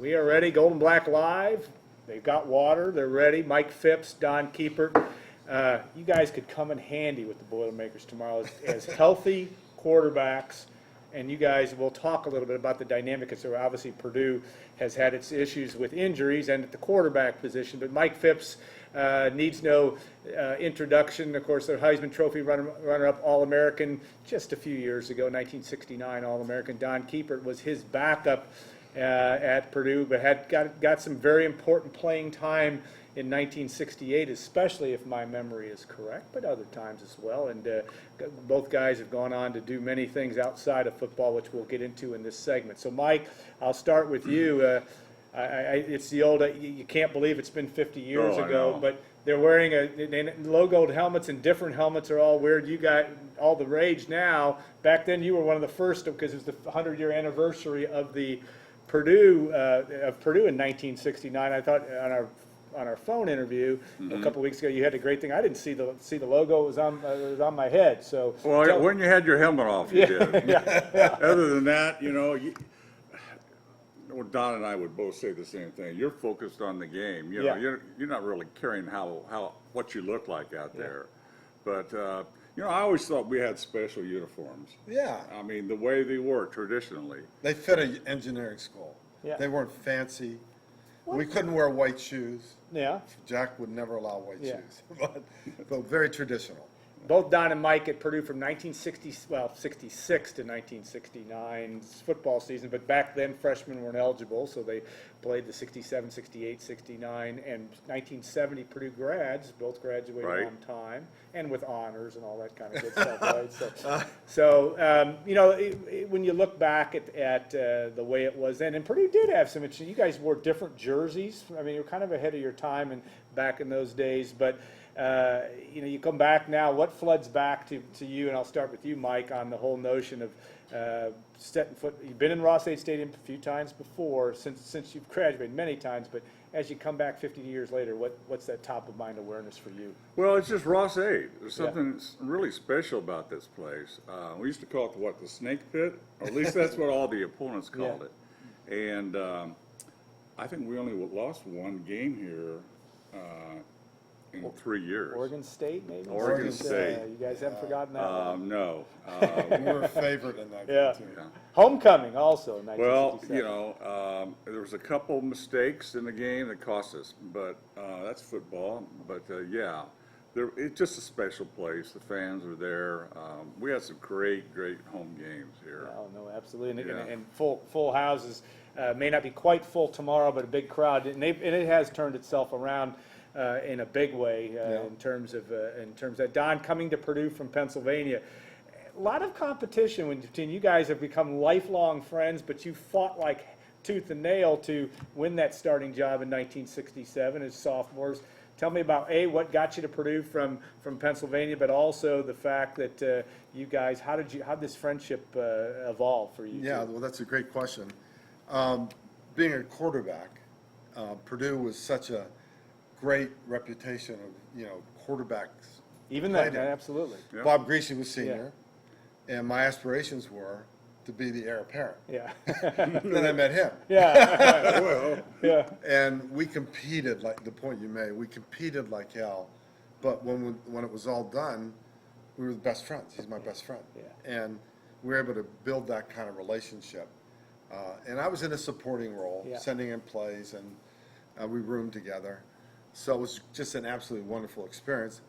We are ready. Gold and Black Live. They've got water. They're ready. Mike Phipps, Don Kiepert. You guys could come in handy with the Boilermakers tomorrow as healthy quarterbacks. And you guys will talk a little bit about the dynamic. So obviously Purdue has had its issues with injuries and at the quarterback position. But Mike Phipps needs no introduction. Of course, the Heisman Trophy runner-up All-American just a few years ago, 1969 All-American. Don Kiepert was his backup at Purdue, but had got some very important playing time in 1968, especially if my memory is correct, but other times as well. And both guys have gone on to do many things outside of football, which we'll get into in this segment. So, Mike, I'll start with you. It's the old, you can't believe it's been 50 years ago, but they're wearing logoed helmets, and different helmets are all weird. You got all the rage now. Back then, you were one of the first, because it was the 100-year anniversary of the Purdue in 1969. I thought on our phone interview a couple weeks ago, you had a great thing. I didn't see the logo. It was on my head. So when you had your helmet off, you did. Yeah. Other than that, Don and I would both say the same thing. You're focused on the game. You're not really caring what you look like out there. But I always thought we had special uniforms. Yeah. I mean, the way they were traditionally. They fit an engineering school. Yeah. They weren't fancy. We couldn't wear white shoes. Yeah. Jack would never allow white shoes, but very traditional. Both Don and Mike at Purdue from 66 to 1969 football season, but back then freshmen weren't eligible, so they played the 67, 68, 69, and 1970 Purdue grads, both graduated on time and with honors and all that kind of good stuff, right? So when you look back at the way it was then, and Purdue did have some interesting, you guys wore different jerseys. I mean, you're kind of ahead of your time back in those days, but you come back now, what floods back to you, and I'll start with you, Mike, on the whole notion of setting foot. You've been in Ross-Ade Stadium a few times before, since you've graduated many times, but as you come back 50 years later, what's that top-of-mind awareness for you? Well, it's just Ross-Ade. There's something really special about this place. We used to call it, the snake pit? Or at least that's what all the opponents called it. And I think we only lost one game here in 3 years. Oregon State, maybe? Oregon State. You guys haven't forgotten that one? No. We were favored in that game, too. Yeah. Homecoming also in Well, 1967. there was a couple mistakes in the game that cost us, but that's football. But it's just a special place. The fans are there. We had some great home games here. Oh, no, absolutely. And full houses. May not be quite full tomorrow, but a big crowd. And it has turned itself around in a big way in terms of Don coming to Purdue from Pennsylvania. A lot of competition between you guys have become lifelong friends, but you fought like tooth and nail to win that starting job in 1967 as sophomores. Tell me about what got you to Purdue from Pennsylvania, but also the fact that you guys, how did this friendship evolve for you? Yeah, well, that's a great question. Being a quarterback, Purdue was such a great reputation of quarterbacks. Even then, absolutely. Yeah. Bob Greasy was senior, and my aspirations were to be the heir apparent. Yeah. Then I met him. Yeah. Well, yeah. And we competed, like the point you made, we competed like hell. But when it was all done, we were the best friends. He's my best friend. Yeah. And we were able to build that kind of relationship. And I was in a supporting role, sending in plays, and we roomed together. So it was just an absolutely wonderful experience.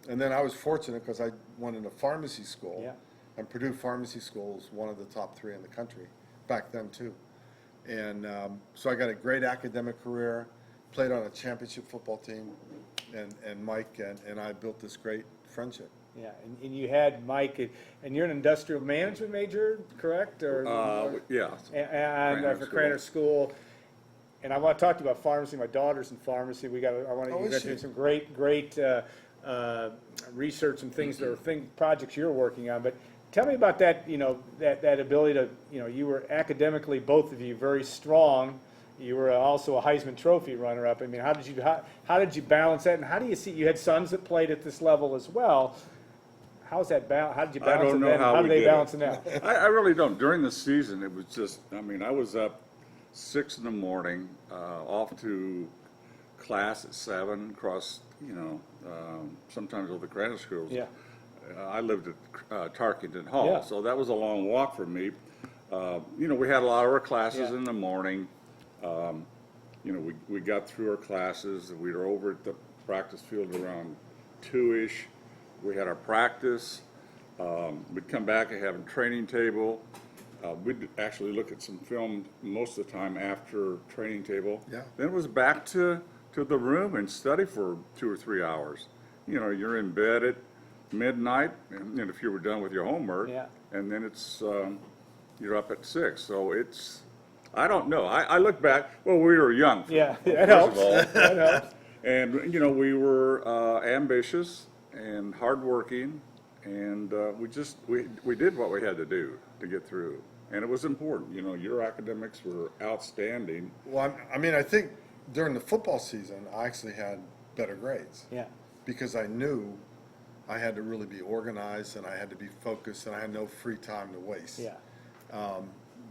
And then I was fortunate because I went into pharmacy school. Yeah. And Purdue Pharmacy School is one of the top 3 in the country, back then too. And so I got a great academic career, played on a championship football team, and Mike and I built this great friendship. Yeah, and you had Mike, and you're an industrial management major, correct? Yeah. And for Craner School. And I want to talk to you about pharmacy. My daughter's in pharmacy. I want to get into some great research and things projects you're working on. But tell me about that. That ability to. You were academically, both of you, very strong. You were also a Heisman Trophy runner-up. I mean, how did you balance that? And how do you see? You had sons that played at this level as well. How's that balance? How did you balance it then? How did they balance it now? I really don't. During the season, it was just. I mean, I was up 6 in the morning, off to class at 7, across, sometimes with the grammar schools. Yeah. I lived at Tarkington Hall, Yeah. so that was a long walk for me. We had a lot of our classes Yeah. in the morning. We got through our classes. We were over at the practice field around 2-ish. We had our practice. We'd come back and have a training table. We'd actually look at some film most of the time after training table. Yeah. Then it was back to the room and study for 2 or 3 hours. You're in bed at midnight, and if you were done with your homework, Yeah. and then it's you're up at 6. So I don't know. I look back. Well, we were young. Yeah, that first helps. of all. That helps. And, we were ambitious and hardworking, and we did what we had to do to get through. And it was important. Your academics were outstanding. Well, I think during the football season, I actually had better grades Yeah. because I knew I had to really be organized and I had to be focused and I had no free time to waste. Yeah.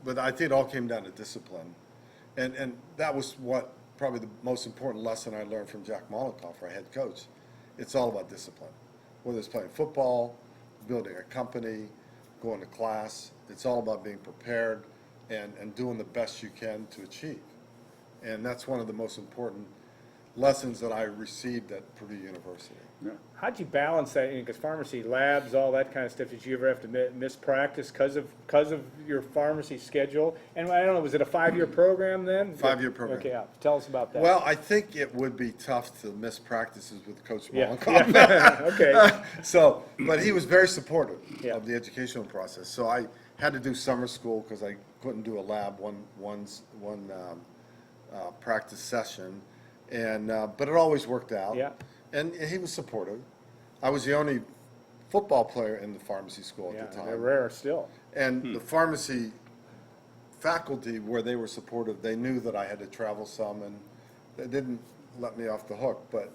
But I think it all came down to discipline. And that was what probably the most important lesson I learned from Jack Molotov, our head coach. It's all about discipline. Whether it's playing football, building a company, going to class, it's all about being prepared and doing the best you can to achieve. And that's one of the most important lessons that I received at Purdue University. Yeah. How'd you balance that? Because pharmacy labs, all that kind of stuff. Did you ever have to miss practice because of your pharmacy schedule? And I don't know, was it a 5-year program then? 5-year program. Okay, yeah. Tell us about that. Well, I think it would be tough to miss practices with Coach yeah. Molotov. Yeah. Okay. But he was very supportive Yeah. of the educational process. So I had to do summer school because I couldn't do a lab one practice session, and but it always worked out. Yeah. And he was supportive. I was the only football player in the pharmacy school Yeah, at the time. they're rare still. And the pharmacy faculty, where they were supportive, they knew that I had to travel some, and they didn't let me off the hook, but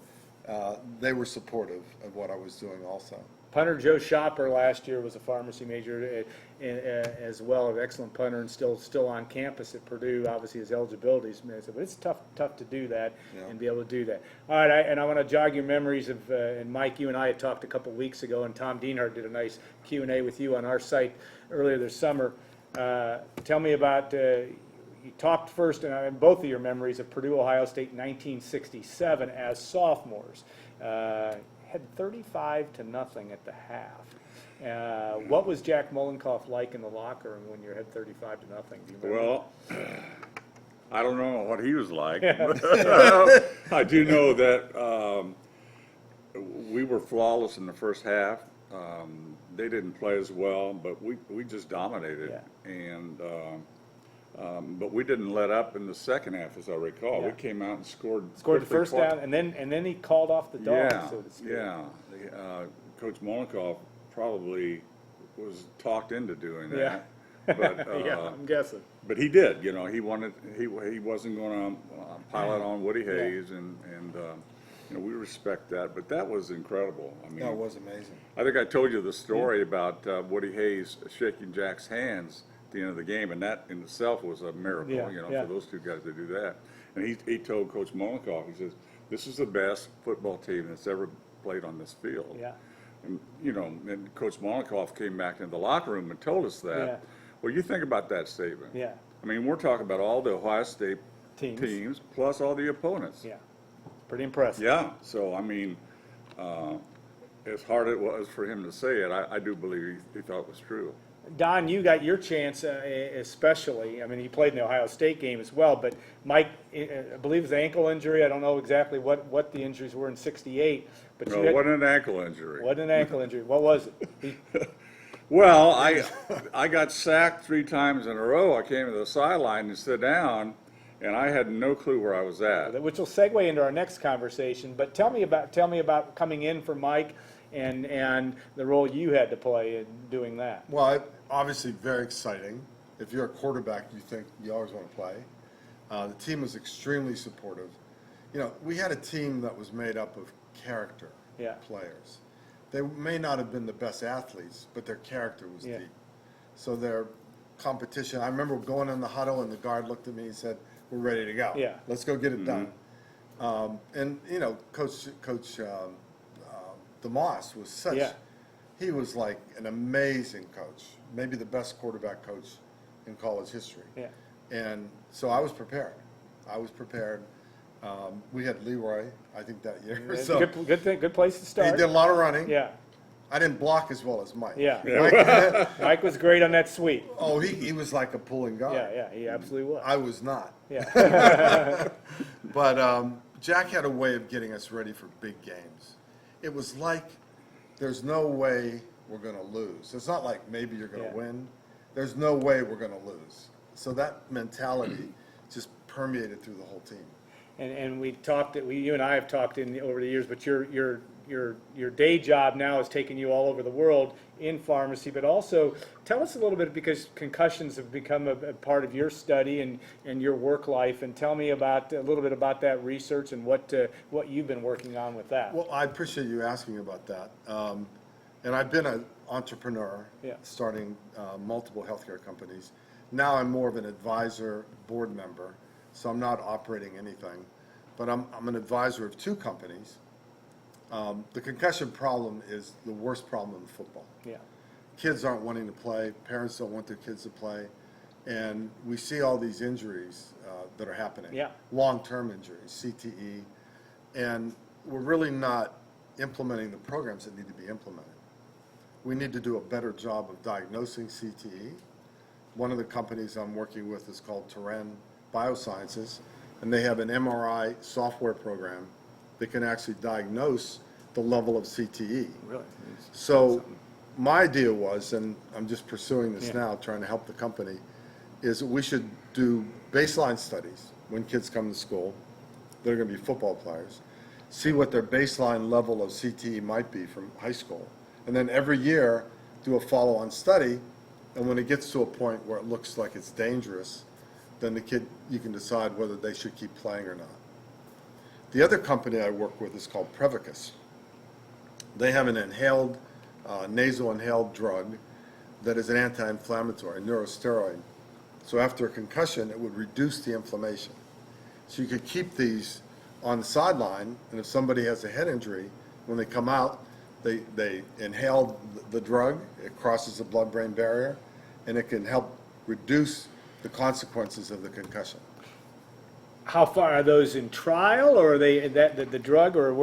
they were supportive of what I was doing also. Punter Joe Shopper last year was a pharmacy major as well, an excellent punter, and still on campus at Purdue. Obviously, his eligibility is massive, but it's tough to do that and be able to do that. All right, I want to jog your memories of, and Mike, you and I had talked a couple weeks ago, and Tom Dienhart did a nice Q&A with you on our site earlier this summer. Tell me about, you talked first, and both of your memories of Purdue, Ohio State in 1967 as sophomores. Had 35-0 at the half. What was Jack Molotov like in the locker room when you had 35-0? Do you remember? Well, I don't know what he was like. I do know that we were flawless in the first half. They didn't play as well, but we just dominated. Yeah. And but we didn't let up in the second half, as I recall. Yeah. We came out and scored the quickly first down, and then he called off the dog, Yeah, so to speak. yeah. Coach Molotov probably was talked into doing that. But, Yeah, I'm guessing. but he did, he wasn't going to pile it on Woody Hayes, and we respect that. But that was incredible. I mean, No, it was amazing. I think I told you the story about Woody Hayes shaking Jack's hands at the end of the game, and that in itself was a miracle, Yeah. for those two guys to do that. And he told Coach Molotov, he says, "This is the best football team that's ever played on this field." Yeah. And, and Coach Molotov came back into the locker room and told us that. Yeah. Well, you think about that statement. Yeah. I mean, we're talking about all the Ohio State Teams. plus all the opponents. Yeah. Pretty impressive. Yeah. So, I mean, as hard it was for him to say it, I do believe he thought it was true. Don, you got your chance, especially. I mean, he played in the Ohio State game as well, but Mike, I believe it was an ankle injury. I don't know exactly what the injuries were in '68, but No, it wasn't an ankle injury. Wasn't an ankle injury. What was it? Well, I got sacked 3 times in a row. I came to the sideline to sit down, and I had no clue where I was at. Which will segue into our next conversation. But tell me about coming in for Mike and the role you had to play in doing that. Well, obviously very exciting. If you're a quarterback, you think you always want to play. The team was extremely supportive. We had a team that was made up of character players. They may not have been the best athletes, but their character was deep. So their competition. I remember going in the huddle and the guard looked at me and said, "We're ready to go. Yeah. Let's go get it done." And you know, Coach DeMoss was such. Yeah. He was like an amazing coach, maybe the best quarterback coach in college history. Yeah. And so I was prepared. We had Leroy, I think, that year. It's So a good thing, good place to he start. did a lot of running. Yeah. I didn't block as well as Mike. Yeah. Mike, Mike was great on that sweep. oh, he was like a pulling guard. Yeah, he absolutely was. I was not. Yeah. But Jack had a way of getting us ready for big games. It was like there's no way we're going to lose. It's not like maybe you're going to Yeah. win. There's no way we're going to lose. So that mentality just permeated through the whole team. And we talked, you and I have talked over the years, but your day job now is taking you all over the world in pharmacy, but also tell us a little bit, because concussions have become a part of your study and your work life, and tell me about a little bit about that research and what you've been working on with that. Well, I appreciate you asking about that. And I've been an entrepreneur, Yeah. starting multiple healthcare companies. Now I'm more of an advisor, board member, so I'm not operating anything. But I'm an advisor of 2 companies. The concussion problem is the worst problem in football. Yeah. Kids aren't wanting to play, parents don't want their kids to play, and we see all these injuries that are happening. Yeah. Long-term injuries, CTE, and we're really not implementing the programs that need to be implemented. We need to do a better job of diagnosing CTE. One of the companies I'm working with is called Terran Biosciences, and they have an MRI software program that can actually diagnose the level of CTE. Really? So my idea was, and I'm just pursuing this Yeah. now, trying to help the company, is that we should do baseline studies when kids come to school. They're going to be football players. See what their baseline level of CTE might be from high school. And then every year, do a follow-on study. And when it gets to a point where it looks like it's dangerous, then the kid, you can decide whether they should keep playing or not. The other company I work with is called Prevacus. They have an inhaled, nasal inhaled drug that is an anti-inflammatory, neurosteroid. So after a concussion, it would reduce the inflammation. So you could keep these on the sideline, and if somebody has a head injury, when they come out, they inhale the drug, it crosses the blood-brain barrier, and it can help reduce the consequences of the concussion. How far are those in trial, or are they the drug, or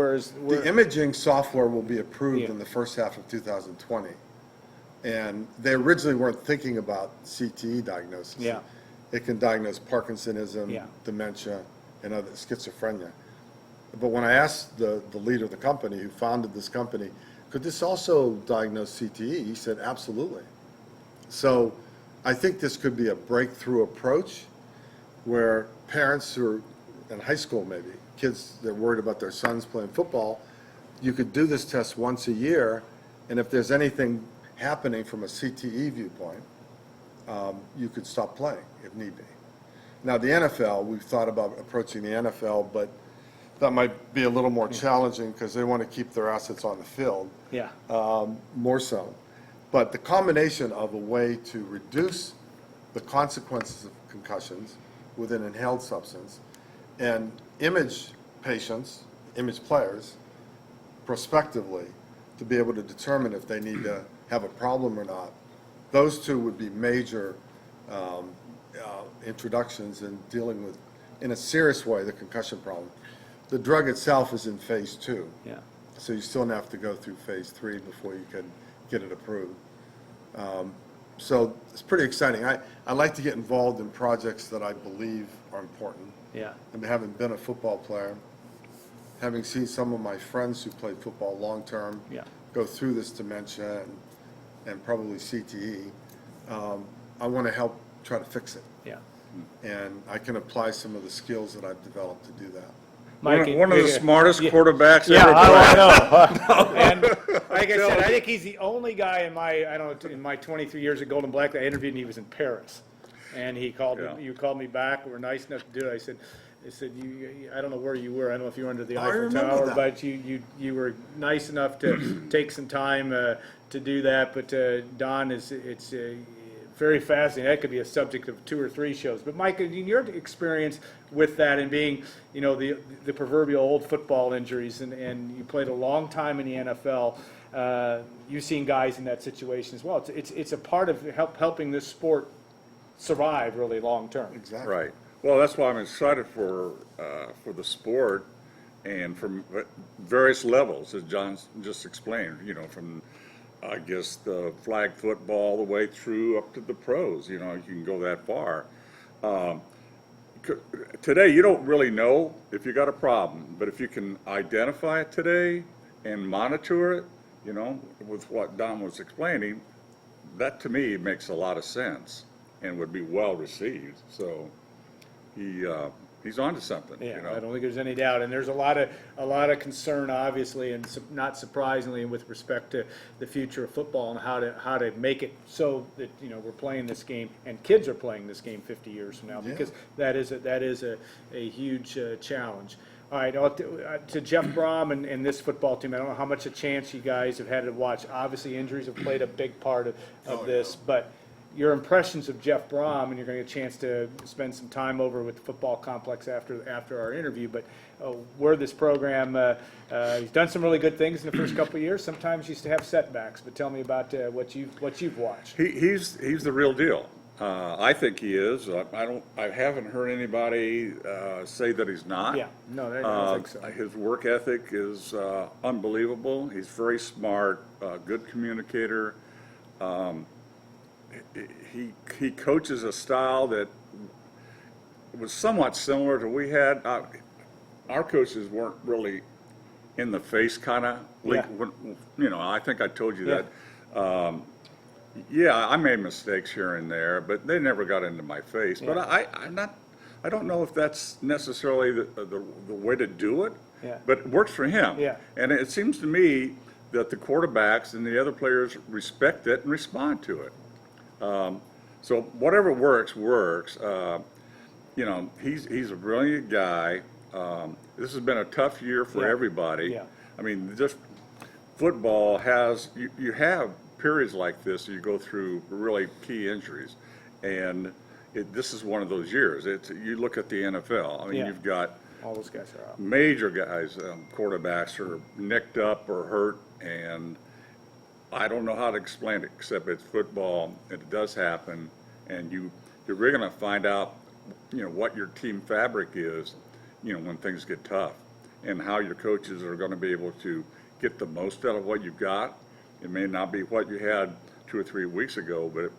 The imaging software will be approved Yeah. in the first half of 2020. And they originally weren't thinking about CTE diagnosis. Yeah. It can diagnose Parkinsonism, Yeah. dementia, and other schizophrenia. But when I asked the leader of the company who founded this company, could this also diagnose CTE? He said, absolutely. So I think this could be a breakthrough approach where parents who are in high school, maybe, kids that are worried about their sons playing football, you could do this test once a year, and if there's anything happening from a CTE viewpoint, you could stop playing if need be. Now, the NFL, we've thought about approaching the NFL, but that might be a little more challenging because they want to keep their assets on the field. Yeah. More so. But the combination of a way to reduce the consequences of concussions with an inhaled substance and image patients, image players, prospectively to be able to determine if they need to have a problem or not, those two would be major introductions in dealing with, in a serious way, the concussion problem. The drug itself is in phase 2. Yeah. So you still have to go through phase 3 before you can get it approved. So it's pretty exciting. I like to get involved in projects that I believe are important. Yeah. And having been a football player, having seen some of my friends who played football long-term Yeah. go through this dementia and probably CTE, I want to help try to fix it. Yeah. And I can apply some of the skills that I've developed to do that. Mike, One of the smartest quarterbacks Yeah, ever. I know. And like I said, I think he's the only guy in my 23 years at Golden Black that I interviewed, and he was in Paris. And he called Yeah. me, you called me back, we were nice enough to do it. I said, I don't know where you were, I don't know if you were under the I Eiffel remember Tower, that. but you were nice enough to take some time to do that. But Don, very fascinating. That could be a subject of 2 or 3 shows. But Mike, in your experience with that and being, the proverbial old football injuries, and you played a long time in the NFL, you've seen guys in that situation as well. It's a part of helping this sport survive really long term. Exactly. Right. Well, that's why I'm excited for the sport, and from various levels, as John just explained. From I guess the flag football all the way through up to the pros. You can go that far. Today, you don't really know if you got a problem, but if you can identify it today and monitor it, with what Don was explaining, that to me makes a lot of sense and would be well received. So he's onto something. Yeah, I don't think there's any doubt, and there's a lot of concern, obviously, and not surprisingly, with respect to the future of football and how to make it so that we're playing this game and kids are playing this game 50 years from now, because that is a huge challenge. All right, to Jeff Brom and this football team, I don't know how much a chance you guys have had to watch. Obviously, injuries have played a big part of this, but your impressions of Jeff Brom, and you're going to get a chance to spend some time over with the football complex after our interview, but where this program, he's done some really good things in the first couple of years. Sometimes he used to have setbacks, but tell me about what you've watched. He's the real deal. I think he is. I haven't heard anybody say that he's not. Yeah, no, I don't think so. His work ethic is unbelievable. He's very smart, good communicator. He coaches a style that was somewhat similar to we had. Our coaches weren't really in the face kind of. Yeah. I think I told you that. I made mistakes here and there, but they never got into my face. Yeah. But I don't know if that's necessarily the way to do it. Yeah. But it works for him. Yeah. And it seems to me that the quarterbacks and the other players respect it and respond to it. So whatever works. He's a brilliant guy. This has been a tough year for everybody. Yeah. I mean, just football has you have periods like this. You go through really key injuries, and this is one of those years. You look at the NFL. I mean, you've got all those guys are out. Major guys, quarterbacks are nicked up or hurt, and I don't know how to explain it except it's football, and it does happen, and you're really going to find out, what your team fabric is, when things get tough, and how your coaches are going to be able to get the most out of what you've got. It may not be what you had 2 or 3 weeks ago, but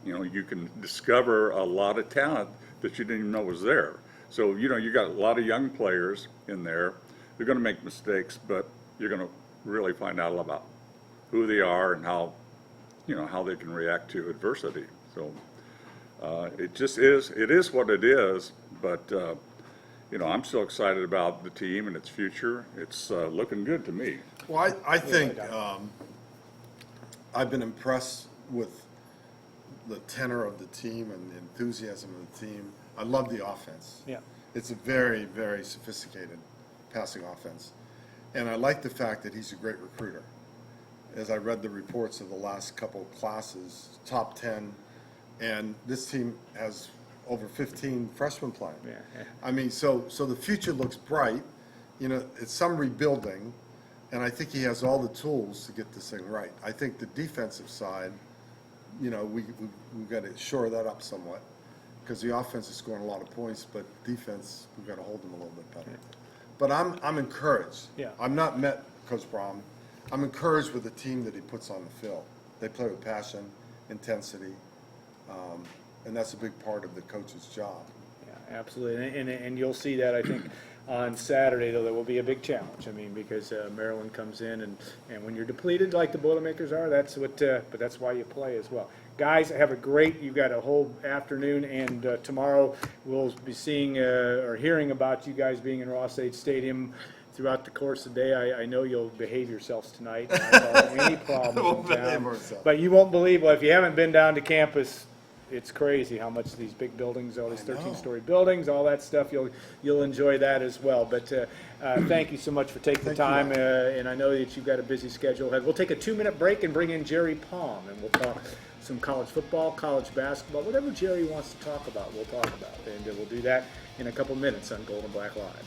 you can discover a lot of talent that you didn't even know was there. So you got a lot of young players in there. They're going to make mistakes, but you're going to really find out about who they are and how they can react to adversity. So it is what it is, but I'm still excited about the team and its future. It's looking good to me. Well, I think I've been impressed with the tenor of the team and the enthusiasm of the team. I love the offense. Yeah. It's a very, very sophisticated passing offense. And I like the fact that he's a great recruiter. As I read the reports of the last couple of classes, top 10, and this team has over 15 freshmen playing. Yeah. I mean, so the future looks bright. It's some rebuilding, and I think he has all the tools to get this thing right. I think the defensive side, we've got to shore that up somewhat, because the offense is scoring a lot of points, but defense, we've got to hold them a little bit better. But I'm encouraged. Yeah. I'm not met Coach Brom. I'm encouraged with the team that he puts on the field. They play with passion, intensity, and that's a big part of the coach's job. Yeah, absolutely, and you'll see that, I think, on Saturday, though, there will be a big challenge. I mean, because Maryland comes in, and when you're depleted like the Boilermakers are, but that's why you play as well. Guys, you've got a whole afternoon, and tomorrow we'll be seeing or hearing about you guys being in Ross-Ade Stadium throughout the course of the day. I know you'll behave yourselves tonight. Not causing any problems in town. But you won't believe, well, if you haven't been down to campus, it's crazy how much these big buildings, all these 13-story buildings, all that stuff, you'll enjoy that as well. But thank you so much for taking the time, and I know that you've got a busy schedule ahead. We'll take a 2-minute break and bring in Jerry Palm, and we'll talk some college football, college basketball, whatever Jerry wants to talk about, we'll talk about. And we'll do that in a couple minutes on Gold and Black Live.